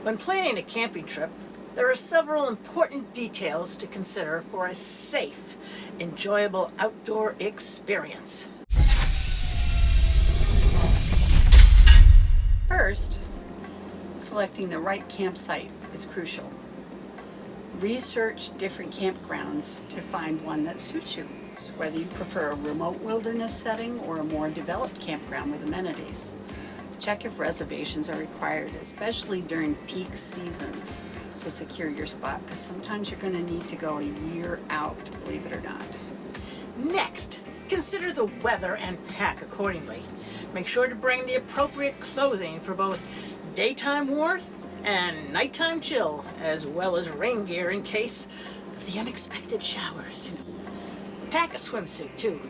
When planning a camping trip, there are several important details to consider for a safe, enjoyable outdoor experience. First, selecting the right campsite is crucial. Research different campgrounds to find one that suits you, whether you prefer a remote wilderness setting or a more developed campground with amenities. Check if reservations are required, especially during peak seasons, to secure your spot, because sometimes you're going to need to go a year out, believe it or not. Next, consider the weather and pack accordingly. Make sure to bring the appropriate clothing for both daytime warmth and nighttime chill, as well as rain gear in case of the unexpected showers. Pack a swimsuit too.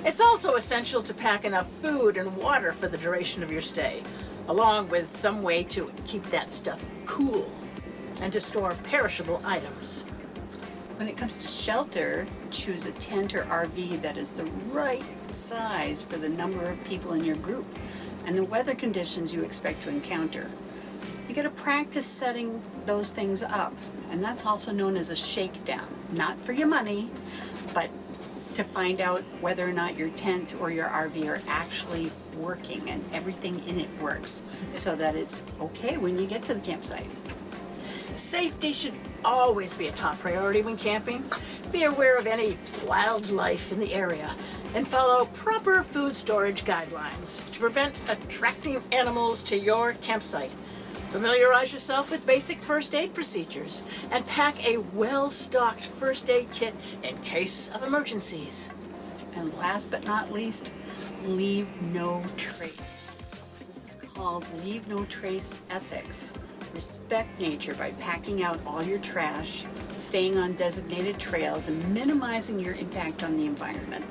It's also essential to pack enough food and water for the duration of your stay, along with some way to keep that stuff cool and to store perishable items. When it comes to shelter, choose a tent or RV that is the right size for the number of people in your group and the weather conditions you expect to encounter. You got to practice setting those things up, and that's also known as a shakedown. Not for your money, but to find out whether or not your tent or your RV are actually working and everything in it works, so that it's okay when you get to the campsite. Safety should always be a top priority when camping. Be aware of any wildlife in the area and follow proper food storage guidelines to prevent attracting animals to your campsite. Familiarize yourself with basic first aid procedures and pack a well-stocked first aid kit in case of emergencies. And last but not least, leave no trace. This is called leave no trace ethics. Respect nature by packing out all your trash, staying on designated trails, and minimizing your impact on the environment.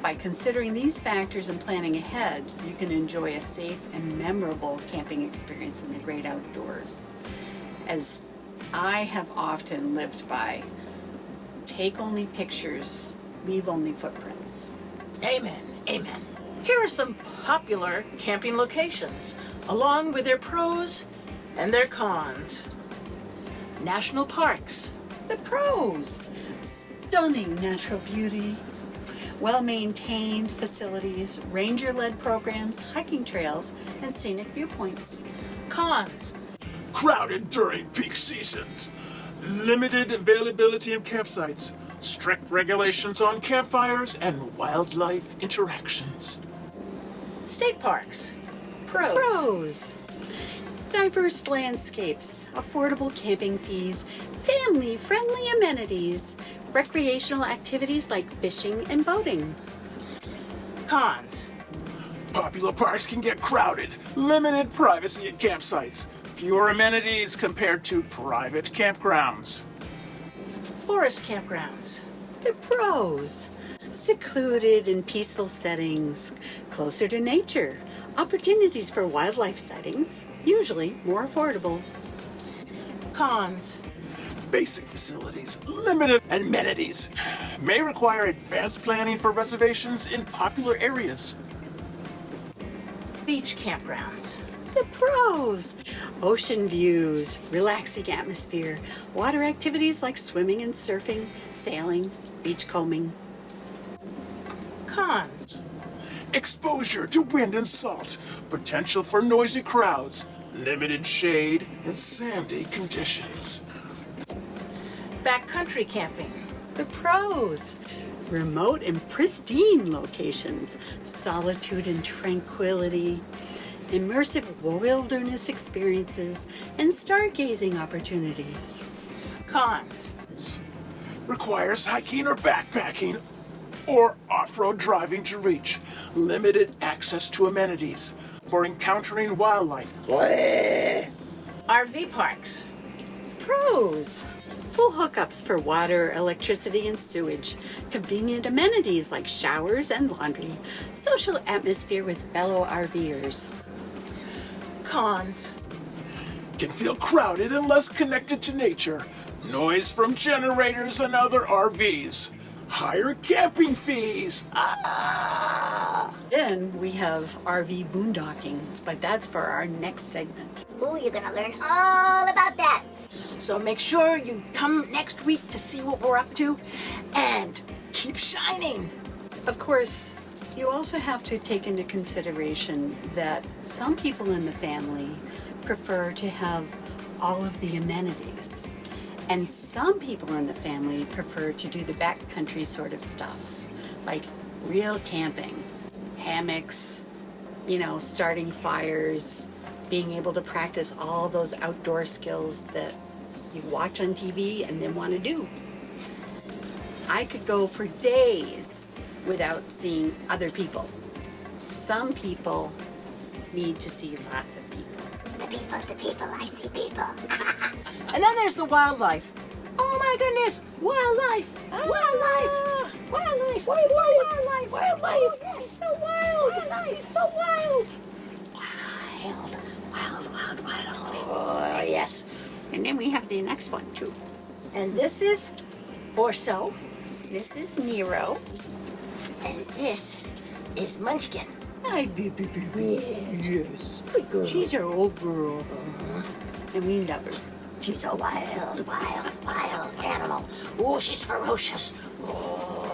By considering these factors and planning ahead, you can enjoy a safe and memorable camping experience in the great outdoors. As I have often lived by, take only pictures, leave only footprints. Amen, amen. Here are some popular camping locations, along with their pros and their cons. National parks. The pros: stunning natural beauty, well-maintained facilities, ranger-led programs, hiking trails, and scenic viewpoints. Cons. Crowded during peak seasons, limited availability of campsites, strict regulations on campfires, and wildlife interactions. State parks. Pros. Pros: diverse landscapes, affordable camping fees, family-friendly amenities, recreational activities like fishing and boating. Cons. Popular parks can get crowded, limited privacy at campsites, fewer amenities compared to private campgrounds. Forest campgrounds. The pros: secluded and peaceful settings, closer to nature, opportunities for wildlife sightings, usually more affordable. Cons. Basic facilities, limited amenities, may require advanced planning for reservations in popular areas. Beach campgrounds. The pros: ocean views, relaxing atmosphere, water activities like swimming and surfing, sailing, beachcombing. Cons. Exposure to wind and salt, potential for noisy crowds, limited shade, and sandy conditions. Backcountry camping. The pros: remote and pristine locations, solitude and tranquility, immersive wilderness experiences, and stargazing opportunities. Cons. Requires hiking or backpacking or off-road driving to reach, limited access to amenities for encountering wildlife. RV parks. Pros: full hookups for water, electricity, and sewage, convenient amenities like showers and laundry, social atmosphere with fellow RVers. Cons. Can feel crowded and less connected to nature, noise from generators and other RVs, higher camping fees. Then we have RV boondocking, but that's for our next segment. Ooh, you're gonna learn all about that. So make sure you come next week to see what we're up to, and keep shining. Of course, you also have to take into consideration that some people in the family prefer to have all of the amenities. And some people in the family prefer to do the backcountry sort of stuff, like real camping, hammocks, starting fires, being able to practice all those outdoor skills that you watch on TV and then want to do. I could go for days without seeing other people. Some people need to see lots of people. The people, I see people. And then there's the wildlife. Oh my goodness, wildlife! Wildlife! Wildlife! Wildlife! Wildlife! It's so wild! It's so wild! Wild. Oh, yes. And then we have the next one too. And this is Orso. This is Nero. And this is Munchkin. Hi, baby. Yes. Good girl. She's our old girl. And we love her. She's a wild animal. Oh, she's ferocious. Oh.